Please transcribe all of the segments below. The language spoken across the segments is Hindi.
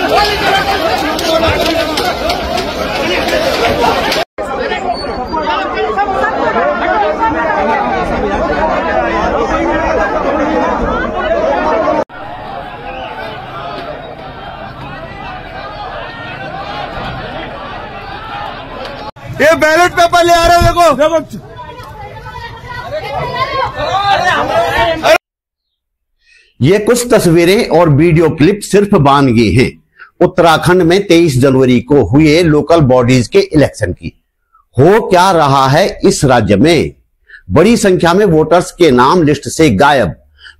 ये बैलेट पेपर ले आ रहे हो, देखो। ये कुछ तस्वीरें और वीडियो क्लिप सिर्फ वानगी हैं उत्तराखंड में 23 जनवरी को हुए लोकल बॉडीज के इलेक्शन की। हो क्या रहा है इस राज्य में? बड़ी संख्या में वोटर्स के नाम लिस्ट से गायब,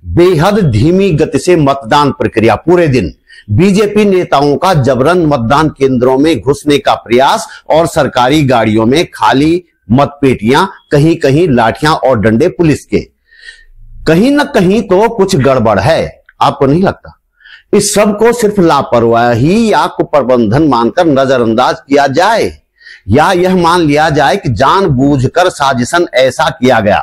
बेहद धीमी गति से मतदान प्रक्रिया, पूरे दिन बीजेपी नेताओं का जबरन मतदान केंद्रों में घुसने का प्रयास और सरकारी गाड़ियों में खाली मतपेटियां, कहीं कहीं लाठियां और डंडे पुलिस के। कहीं न कहीं तो कुछ गड़बड़ है, आपको नहीं लगता? इस सब को सिर्फ लापरवाही या कुप्रबंधन मानकर नजरअंदाज किया जाए, या यह मान लिया जाए कि जानबूझकर साजिशन ऐसा किया गया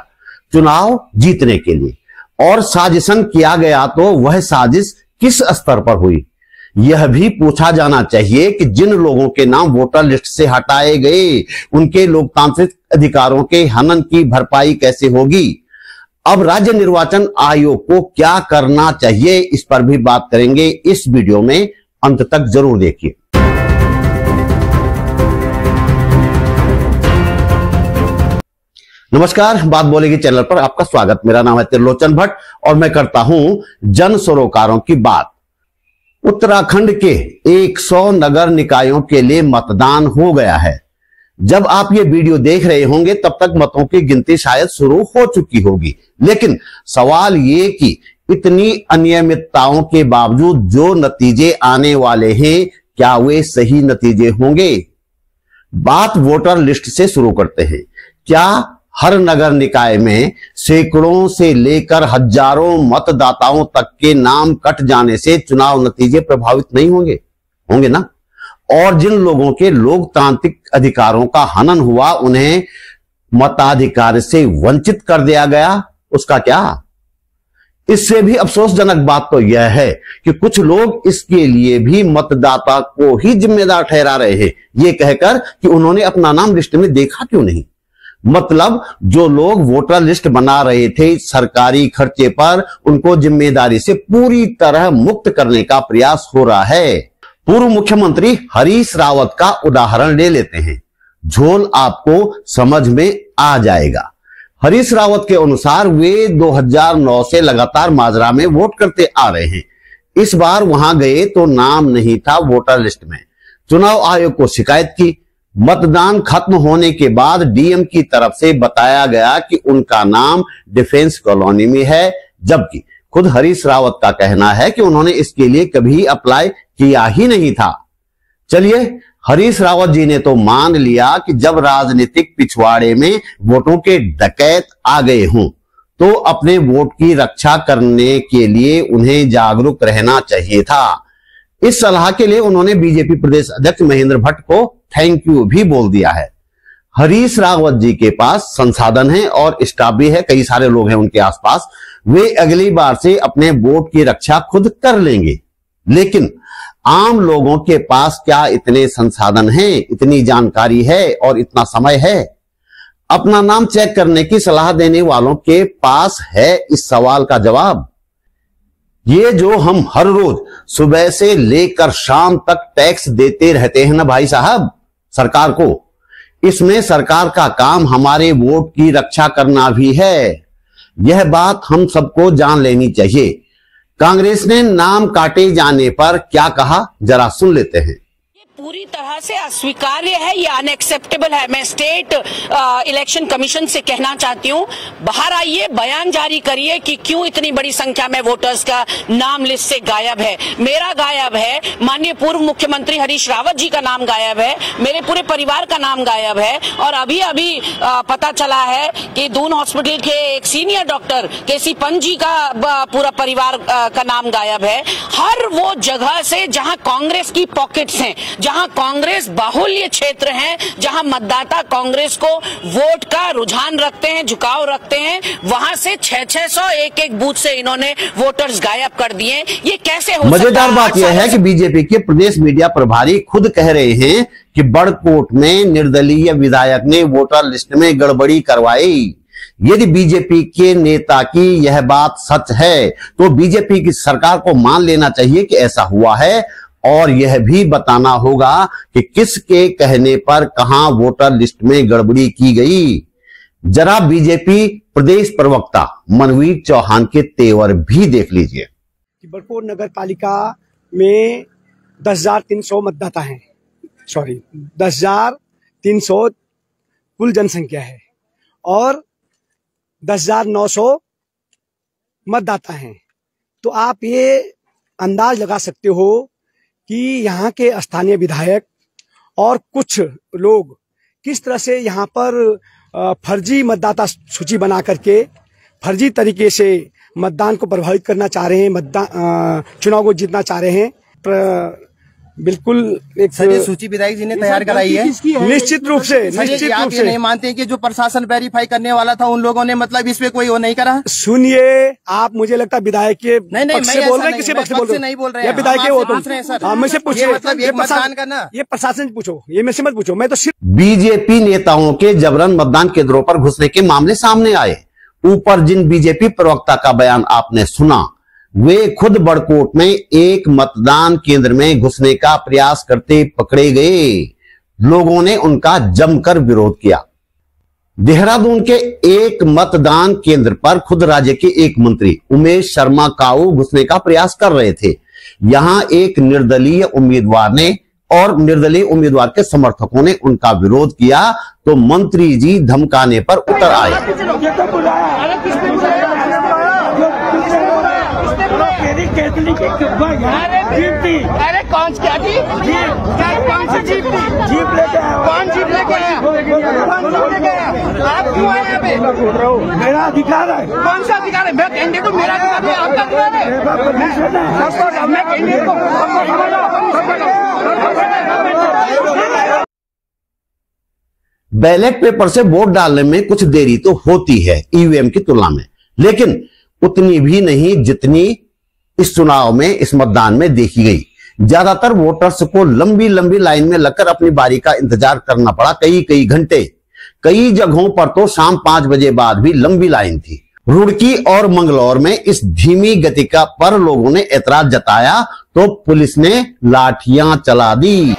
चुनाव जीतने के लिए, और साजिशन किया गया तो वह साजिश किस स्तर पर हुई? यह भी पूछा जाना चाहिए कि जिन लोगों के नाम वोटर लिस्ट से हटाए गए उनके लोकतांत्रिक अधिकारों के हनन की भरपाई कैसे होगी? अब राज्य निर्वाचन आयोग को क्या करना चाहिए, इस पर भी बात करेंगे इस वीडियो में, अंत तक जरूर देखिए। नमस्कार, बात बोलेगी चैनल पर आपका स्वागत। मेरा नाम है त्रिलोचन भट्ट और मैं करता हूं जन सरोकारों की बात। उत्तराखंड के 100 नगर निकायों के लिए मतदान हो गया है। जब आप ये वीडियो देख रहे होंगे तब तक मतों की गिनती शायद शुरू हो चुकी होगी, लेकिन सवाल ये कि इतनी अनियमितताओं के बावजूद जो नतीजे आने वाले हैं, क्या वे सही नतीजे होंगे? बात वोटर लिस्ट से शुरू करते हैं। क्या हर नगर निकाय में सैकड़ों से लेकर हजारों मतदाताओं तक के नाम कट जाने से चुनाव नतीजे प्रभावित नहीं होंगे? होंगे ना। और जिन लोगों के लोकतांत्रिक अधिकारों का हनन हुआ, उन्हें मताधिकार से वंचित कर दिया गया, उसका क्या? इससे भी अफसोसजनक बात तो यह है कि कुछ लोग इसके लिए भी मतदाता को ही जिम्मेदार ठहरा रहे हैं, ये कहकर कि उन्होंने अपना नाम लिस्ट में देखा क्यों नहीं। मतलब जो लोग वोटर लिस्ट बना रहे थे सरकारी खर्चे पर, उनको जिम्मेदारी से पूरी तरह मुक्त करने का प्रयास हो रहा है। पूर्व मुख्यमंत्री हरीश रावत का उदाहरण ले लेते हैं, झोल आपको समझ में आ जाएगा। हरीश रावत के अनुसार वे 2009 से लगातार माजरा में वोट करते आ रहे हैं। इस बार वहां गए तो नाम नहीं था वोटर लिस्ट में। चुनाव आयोग को शिकायत की। मतदान खत्म होने के बाद डीएम की तरफ से बताया गया कि उनका नाम डिफेंस कॉलोनी में है, जबकि खुद हरीश रावत का कहना है कि उन्होंने इसके लिए कभी अप्लाई किया ही नहीं था। चलिए, हरीश रावत जी ने तो मान लिया कि जब राजनीतिक पिछवाड़े में वोटों के डकैत आ गए हों तो अपने वोट की रक्षा करने के लिए उन्हें जागरूक रहना चाहिए था। इस सलाह के लिए उन्होंने बीजेपी प्रदेश अध्यक्ष महेंद्र भट्ट को थैंक यू भी बोल दिया है। हरीश रावत जी के पास संसाधन है और स्टाफ भी है, कई सारे लोग हैं उनके आसपास, वे अगली बार से अपने वोट की रक्षा खुद कर लेंगे। लेकिन आम लोगों के पास क्या इतने संसाधन हैं, इतनी जानकारी है और इतना समय है? अपना नाम चेक करने की सलाह देने वालों के पास है इस सवाल का जवाब? ये जो हम हर रोज सुबह से लेकर शाम तक टैक्स देते रहते हैं ना भाई साहब सरकार को, इसमें सरकार का काम हमारे वोट की रक्षा करना भी है। यह बात हम सबको जान लेनी चाहिए। कांग्रेस ने नाम काटे जाने पर क्या कहा, जरा सुन लेते हैं। पूरी तरह से अस्वीकार्य है, ये अनएक्सेप्टेबल है। मैं स्टेट इलेक्शन कमीशन से कहना चाहती हूँ, बाहर आइए, बयान जारी करिए कि क्यों इतनी बड़ी संख्या में वोटर्स का नाम लिस्ट से गायब है। मेरा गायब है, माननीय पूर्व मुख्यमंत्री हरीश रावत जी का नाम गायब है, मेरे पूरे परिवार का नाम गायब है, और अभी अभी पता चला है कि दून हॉस्पिटल के एक सीनियर डॉक्टर केसी पंत जी का पूरा परिवार का नाम गायब है। हर वो जगह से जहाँ कांग्रेस की पॉकेट्स हैं, जहां कांग्रेस बाहुल्य क्षेत्र है, जहां मतदाता कांग्रेस को वोट का रुझान रखते हैं, झुकाव रखते हैं, वहां से 600 एक बूथ से इन्होंने वोटर्स गायब कर दिए। ये कैसे हो सकता है? मजेदार बात यह है कि बीजेपी के प्रदेश मीडिया प्रभारी खुद कह रहे हैं कि बड़कोट में निर्दलीय विधायक ने वोटर लिस्ट में गड़बड़ी करवाई। यदि बीजेपी के नेता की यह बात सच है तो बीजेपी की सरकार को मान लेना चाहिए कि ऐसा हुआ है और यह भी बताना होगा कि किसके कहने पर कहां वोटर लिस्ट में गड़बड़ी की गई। जरा बीजेपी प्रदेश प्रवक्ता मनवीर चौहान के तेवर भी देख लीजिए। बड़कोट नगर पालिका में 10,300 मतदाता हैं, 10,300 कुल जनसंख्या है और 10,900 मतदाता हैं। तो आप ये अंदाज लगा सकते हो कि यहाँ के स्थानीय विधायक और कुछ लोग किस तरह से यहाँ पर फर्जी मतदाता सूची बना करके फर्जी तरीके से मतदान को प्रभावित करना चाह रहे हैं, चुनाव को जीतना चाह रहे हैं। बिल्कुल एक सूची विधायक जी ने तैयार कराई है। निश्चित रूप से आप ये नहीं मानते कि जो प्रशासन वेरीफाई करने वाला था उन लोगों ने मतलब इस पे कोई वो नहीं करा? सुनिए, आप मुझे लगता है विधायक के पक्ष से बोल रहे हैं, किसी पक्ष से बोल रहे नहीं बोल रहे हैं? विधायक हो तुम? हमें से पूछिए, मतलब ये मतदान करना, ये प्रशासन पूछो, ये मेरे से मत पूछो। मैं तो सिर्फ बीजेपी नेताओं के जबरन मतदान केंद्रों पर घुसने के मामले सामने आए। ऊपर जिन बीजेपी प्रवक्ता का बयान आपने सुना, वे खुद बड़कोट में एक मतदान केंद्र में घुसने का प्रयास करते पकड़े गए। लोगों ने उनका जमकर विरोध किया। देहरादून के एक मतदान केंद्र पर खुद राज्य के एक मंत्री उमेश शर्मा काऊ घुसने का प्रयास कर रहे थे। यहां एक निर्दलीय उम्मीदवार ने और निर्दलीय उम्मीदवार के समर्थकों ने उनका विरोध किया तो मंत्री जी धमकाने पर उतर आए। अरे कौन क्या कौन सी जीप थी? जीप लेके आया। कौन जीप लेके आया? कौन लेके आया? आप क्यों आए यहाँ पे? मेरा अधिकार है। कौन सा अधिकार है? मैं कैंडिडेट को, मेरा अधिकार है, आपका अधिकार है। मैं कैंडिडेट को बैलेट पेपर से वोट डालने में कुछ देरी तो होती है ईवीएम की तुलना में, लेकिन उतनी भी नहीं जितनी इस चुनाव में, इस मतदान में देखी गई। ज्यादातर वोटर्स को लंबी लंबी लाइन में लगकर अपनी बारी का इंतजार करना पड़ा, कई घंटे। कई जगहों पर तो शाम 5 बजे बाद भी लंबी लाइन थी। रुड़की और मंगलौर में इस धीमी गति का पर लोगों ने ऐतराज जताया तो पुलिस ने लाठियां चला दी।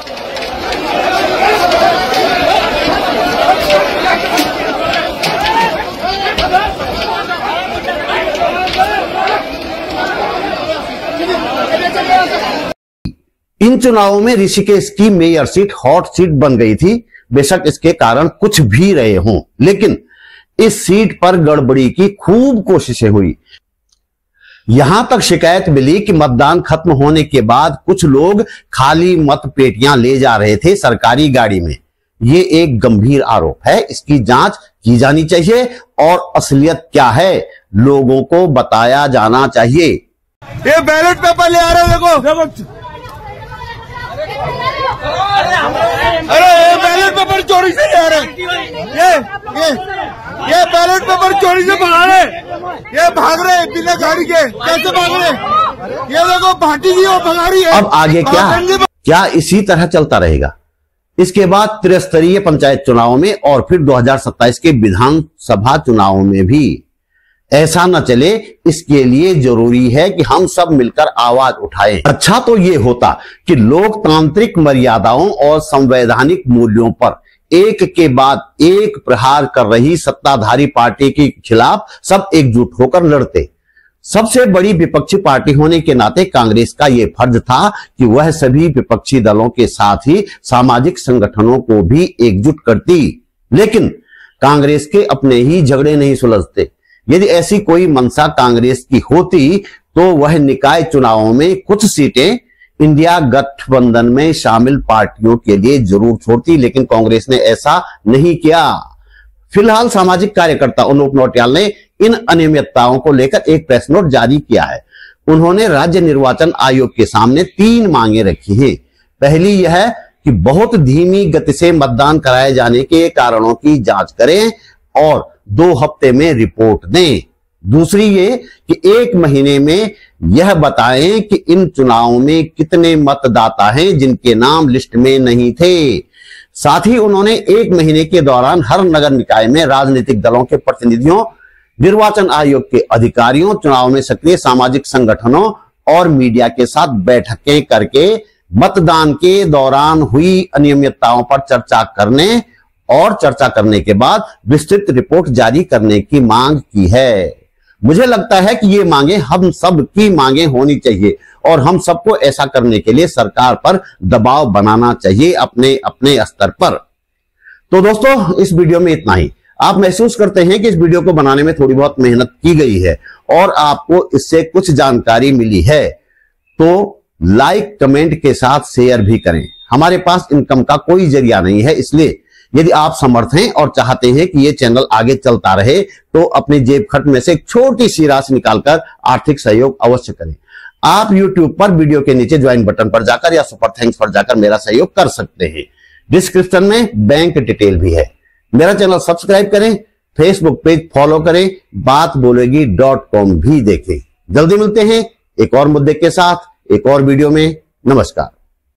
इन चुनावों में ऋषिकेश की मेयर सीट हॉट सीट बन गई थी। बेशक इसके कारण कुछ भी रहे हों, लेकिन इस सीट पर गड़बड़ी की खूब कोशिशें हुई। यहां तक शिकायत मिली कि मतदान खत्म होने के बाद कुछ लोग खाली मत पेटियां ले जा रहे थे सरकारी गाड़ी में। ये एक गंभीर आरोप है, इसकी जांच की जानी चाहिए और असलियत क्या है लोगों को बताया जाना चाहिए। ये बैलेट पेपर ले आ रहे हो, देखो। अरे ये बैलेट पेपर चोरी से ले आ रहे, ये बैलेट पेपर चोरी से भगा रहे, ये भाग रहे बिना गाड़ी के। कैसे भाग रहे? ये देखो भाटी जी वो भगा रही है। अब आगे क्या इसी तरह चलता रहेगा? इसके बाद त्रिस्तरीय पंचायत चुनाव में और फिर 2027 के विधानसभा चुनाव में भी ऐसा न चले, इसके लिए जरूरी है कि हम सब मिलकर आवाज उठाएं। अच्छा तो ये होता कि लोकतांत्रिक मर्यादाओं और संवैधानिक मूल्यों पर एक के बाद एक प्रहार कर रही सत्ताधारी पार्टी के खिलाफ सब एकजुट होकर लड़ते। सबसे बड़ी विपक्षी पार्टी होने के नाते कांग्रेस का यह फर्ज था कि वह सभी विपक्षी दलों के साथ ही सामाजिक संगठनों को भी एकजुट करती, लेकिन कांग्रेस के अपने ही झगड़े नहीं सुलझते। यदि ऐसी कोई मंशा कांग्रेस की होती तो वह निकाय चुनावों में कुछ सीटें इंडिया गठबंधन में शामिल पार्टियों के लिए जरूर छोड़ती, लेकिन कांग्रेस ने ऐसा नहीं किया। फिलहाल सामाजिक कार्यकर्ता अनूप नौटियाल ने इन अनियमितताओं को लेकर एक प्रेस नोट जारी किया है। उन्होंने राज्य निर्वाचन आयोग के सामने 3 मांगे रखी हैं। पहली यह है कि बहुत धीमी गति से मतदान कराए जाने के कारणों की जांच करें और 2 हफ्ते में रिपोर्ट दें। दूसरी ये कि 1 महीने में यह बताएं कि इन चुनावों में कितने मतदाता हैं जिनके नाम लिस्ट में नहीं थे। साथ ही उन्होंने 1 महीने के दौरान हर नगर निकाय में राजनीतिक दलों के प्रतिनिधियों, निर्वाचन आयोग के अधिकारियों, चुनाव में सक्रिय सामाजिक संगठनों और मीडिया के साथ बैठकें करके मतदान के दौरान हुई अनियमितताओं पर चर्चा करने के बाद विस्तृत रिपोर्ट जारी करने की मांग की है। मुझे लगता है कि ये मांगे हम सब की मांगे होनी चाहिए और हम सबको ऐसा करने के लिए सरकार पर दबाव बनाना चाहिए अपने अपने स्तर पर। तो दोस्तों, इस वीडियो में इतना ही। आप महसूस करते हैं कि इस वीडियो को बनाने में थोड़ी बहुत मेहनत की गई है और आपको इससे कुछ जानकारी मिली है, तो लाइक कमेंट के साथ शेयर भी करें। हमारे पास इनकम का कोई जरिया नहीं है, इसलिए यदि आप समर्थ हैं और चाहते हैं कि यह चैनल आगे चलता रहे तो अपने जेब खर्च में से एक छोटी सी राशि निकालकर आर्थिक सहयोग अवश्य करें। आप YouTube पर वीडियो के नीचे ज्वाइन बटन पर जाकर या सुपर थैंक्स पर जाकर मेरा सहयोग कर सकते हैं। डिस्क्रिप्शन में बैंक डिटेल भी है। मेरा चैनल सब्सक्राइब करें, फेसबुक पेज फॉलो करें, बातबोलेगी.com भी देखें। जल्दी मिलते हैं एक और मुद्दे के साथ एक और वीडियो में। नमस्कार।